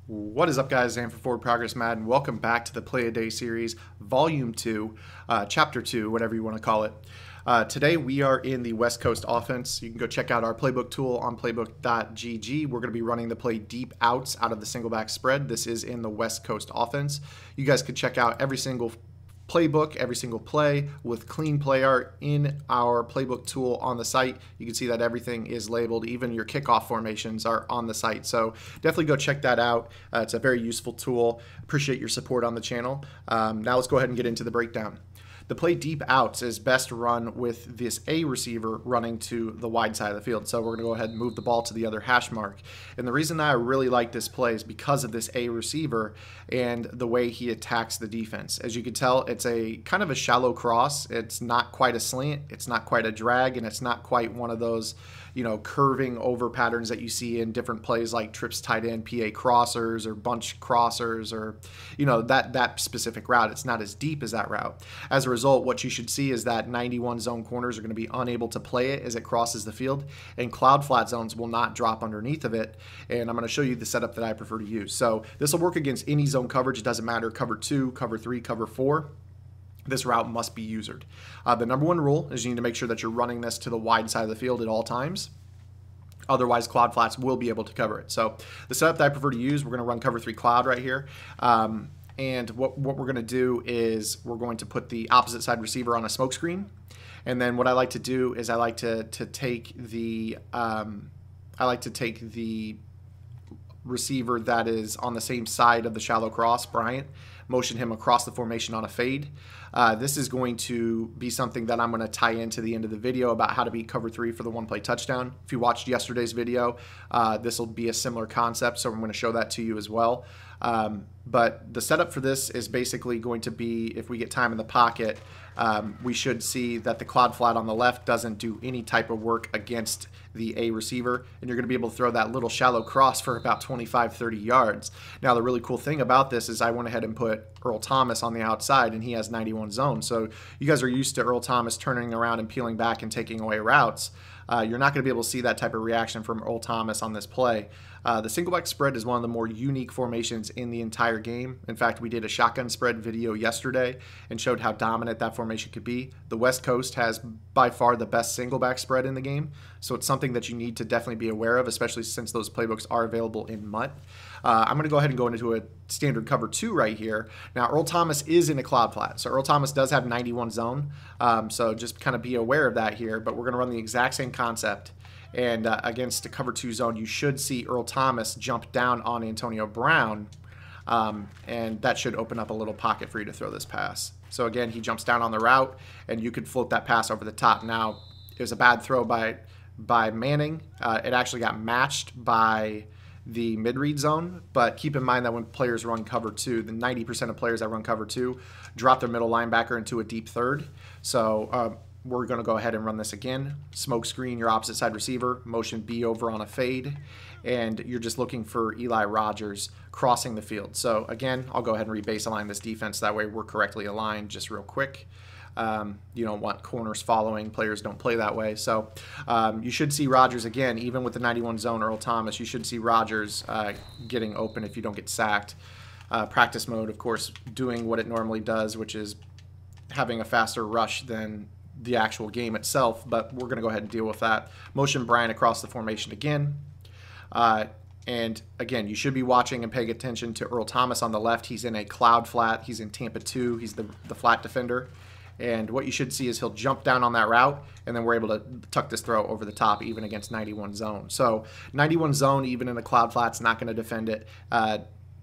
What is up, guys? ZAN for Forward Progress Madden. Welcome back to the Play a Day series, Volume 2, Chapter 2, whatever you want to call it. Today we are in the West Coast offense. You can go check out our playbook tool on playbook.gg. We're going to be running the play deep outs out of the single back spread. This is in the West Coast offense. You guys can check out every single playbook, every single play with clean play art in our playbook tool on the site. You can see that everything is labeled. Even your kickoff formations are on the site. So definitely go check that out. It's a very useful tool. Appreciate your support on the channel. Now let's go ahead and get into the breakdown. The play deep outs is best run with this A receiver running to the wide side of the field. So we're going to go ahead and move the ball to the other hash mark. And the reason that I really like this play is because of this A receiver and the way he attacks the defense. As you can tell, it's a kind of a shallow cross. It's not quite a slant. It's not quite a drag. And it's not quite one of those, curving over patterns that you see in different plays like trips tight end, PA crossers or bunch crossers or, that specific route. It's not as deep as that route. As a result, what you should see is that 91 zone corners are going to be unable to play it as it crosses the field, and cloud flat zones will not drop underneath of it. And I'm going to show you the setup that I prefer to use. So this will work against any zone coverage. It doesn't matter, cover 2, cover 3, cover 4. This route must be usered. The number one rule is you need to make sure that you're running this to the wide side of the field at all times. Otherwise, cloud flats will be able to cover it. So the setup that I prefer to use, we're going to run cover 3 cloud right here. And what we're going to do is we're going to put the opposite side receiver on a smoke screen. And then what I like to do is I like to take the receiver that is on the same side of the shallow cross, Bryant, motion him across the formation on a fade. This is going to be something that I'm going to tie into the end of the video about how to beat cover 3 for the one play touchdown. If you watched yesterday's video, this will be a similar concept, so I'm going to show that to you as well. But the setup for this is basically going to be, if we get time in the pocket, we should see that the cloud flat on the left doesn't do any type of work against the A receiver, and you're going to be able to throw that little shallow cross for about 25-30 yards. Now, the really cool thing about this is I went ahead and put Earl Thomas on the outside, and he has 91 zone. So you guys are used to Earl Thomas turning around and peeling back and taking away routes. You're not going to be able to see that type of reaction from Earl Thomas on this play. The single back spread is one of the more unique formations in the entire game. In fact, we did a shotgun spread video yesterday and showed how dominant that formation could be. The West Coast has by far the best single back spread in the game, so it's something that you need to definitely be aware of, especially since those playbooks are available in MUT. I'm going to go ahead and go into a standard cover 2 right here. Now, Earl Thomas is in a cloud flat, so Earl Thomas does have 91 zone, so just kind of be aware of that here, but we're going to run the exact same concept. And against a cover 2 zone, you should see Earl Thomas jump down on Antonio Brown, and that should open up a little pocket for you to throw this pass. So again, he jumps down on the route, and you could float that pass over the top. Now, it was a bad throw by Manning. It actually got matched by the mid-read zone, but keep in mind that when players run cover 2, the 90% of players that run cover 2 drop their middle linebacker into a deep third. So we're going to go ahead and run this again. Smoke screen your opposite side receiver, motion B over on a fade, and you're just looking for Eli Rogers crossing the field. So again, I'll go ahead and re-baseline this defense. That way we're correctly aligned just real quick. You don't want corners following. Players don't play that way. So you should see Rogers again, even with the 91 zone Earl Thomas, you should see Rogers getting open if you don't get sacked. Practice mode, of course, doing what it normally does, which is having a faster rush than the actual game itself, but we're going to go ahead and deal with that. Motion Bryant across the formation again. And again, you should be watching and paying attention to Earl Thomas on the left. He's in a cloud flat. He's in Tampa 2. He's the flat defender. And what you should see is he'll jump down on that route, and then we're able to tuck this throw over the top even against 91 zone. So 91 zone, even in a cloud flat, is not going to defend it.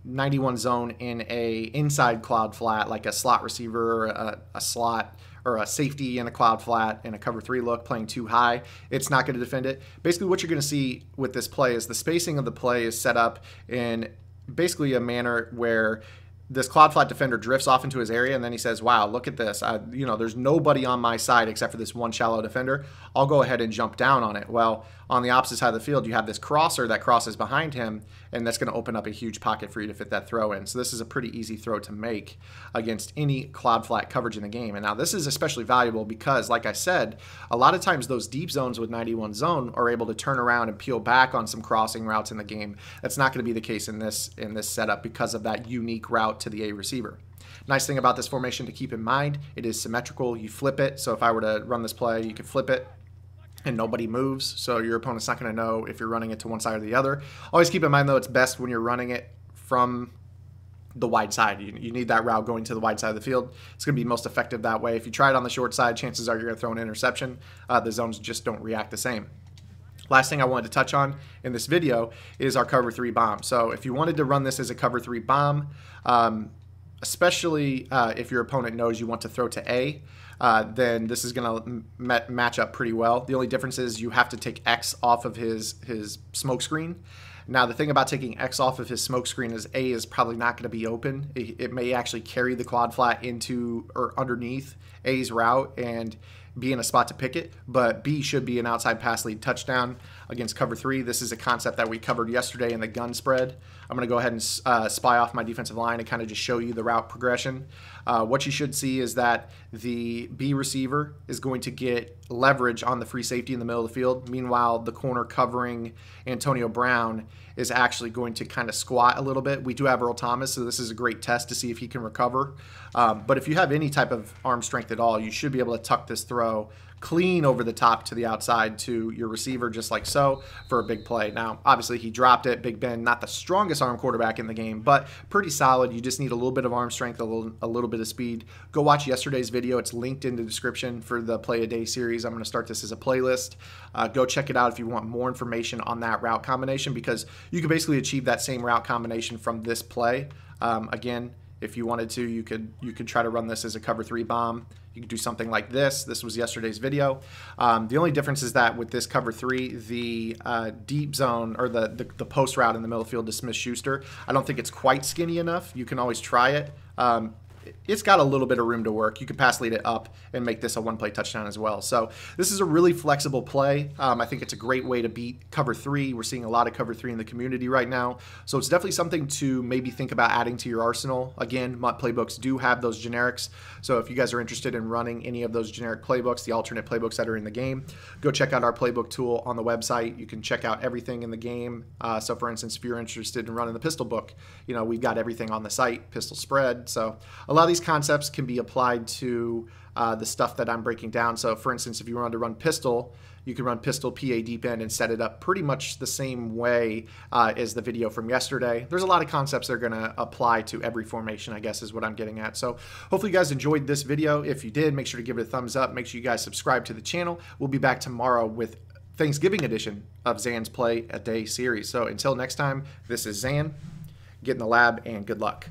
91 zone in a inside cloud flat, like a slot receiver, or a slot, or a safety in a cloud flat in a cover 3 look playing too high, it's not going to defend it. Basically, what you're going to see with this play is the spacing of the play is set up in basically a manner where this cloud flat defender drifts off into his area, and then he says, wow, look at this. You know, there's nobody on my side except for this one shallow defender. I'll go ahead and jump down on it. Well, on the opposite side of the field, you have this crosser that crosses behind him, and that's going to open up a huge pocket for you to fit that throw in. So this is a pretty easy throw to make against any cloud flat coverage in the game. And now this is especially valuable because, like I said, a lot of times those deep zones with 91 zone are able to turn around and peel back on some crossing routes in the game. That's not going to be the case in this setup because of that unique route to the A receiver. Nice thing about this formation to keep in mind, it is symmetrical. You flip it. So if I were to run this play, you could flip it and nobody moves, so your opponent's not going to know if you're running it to one side or the other. Always keep in mind, though, it's best when you're running it from the wide side. You need that route going to the wide side of the field. It's going to be most effective that way. If you try it on the short side, chances are you're going to throw an interception. The zones just don't react the same. Last thing I wanted to touch on in this video is our cover 3 bomb. So if you wanted to run this as a cover 3 bomb, especially if your opponent knows you want to throw to A, then this is going to match up pretty well. The only difference is you have to take X off of his smoke screen. Now, the thing about taking X off of his smoke screen is A is probably not going to be open. It may actually carry the quad flat into or underneath A's route and be in a spot to pick it, but B should be an outside pass lead touchdown against cover 3. This is a concept that we covered yesterday in the gun spread. I'm going to go ahead and spy off my defensive line and kind of just show you the route progression. What you should see is that the B receiver is going to get leverage on the free safety in the middle of the field. Meanwhile, the corner covering Antonio Brown is actually going to kind of squat a little bit. We do have Earl Thomas, so this is a great test to see if he can recover. But if you have any type of arm strength at all, you should be able to tuck this throw clean over the top to the outside to your receiver, just like so, for a big play. Now, obviously, he dropped it. Big Ben, not the strongest arm quarterback in the game, but pretty solid. You just need a little bit of arm strength, a little bit of speed. Go watch yesterday's video. It's linked in the description for the Play a Day series. I'm going to start this as a playlist. Go check it out if you want more information on that route combination, because you can basically achieve that same route combination from this play. Again, if you wanted to, you could try to run this as a cover 3 bomb. You could do something like this. This was yesterday's video. The only difference is that with this cover 3, the deep zone or the post route in the middle of the field to Smith-Schuster, I don't think it's quite skinny enough. You can always try it. It's got a little bit of room to work. You could pass lead it up and make this a one-play touchdown as well. So this is a really flexible play. I think it's a great way to beat cover 3. We're seeing a lot of cover 3 in the community right now. So it's definitely something to maybe think about adding to your arsenal. Again, MUT playbooks do have those generics. So if you guys are interested in running any of those generic playbooks, the alternate playbooks that are in the game, go check out our playbook tool on the website. You can check out everything in the game. So for instance, if you're interested in running the pistol book, you know, we've got everything on the site, pistol spread. So a lot of these concepts can be applied to the stuff that I'm breaking down. So for instance, if you wanted to run pistol, you can run pistol PA deep end and set it up pretty much the same way as the video from yesterday. There's a lot of concepts that are going to apply to every formation, I guess is what I'm getting at. So hopefully you guys enjoyed this video. If you did, make sure to give it a thumbs up. Make sure you guys subscribe to the channel. We'll be back tomorrow with Thanksgiving edition of ZAN's Play a Day series. So until next time, this is ZAN. Get in the lab and good luck.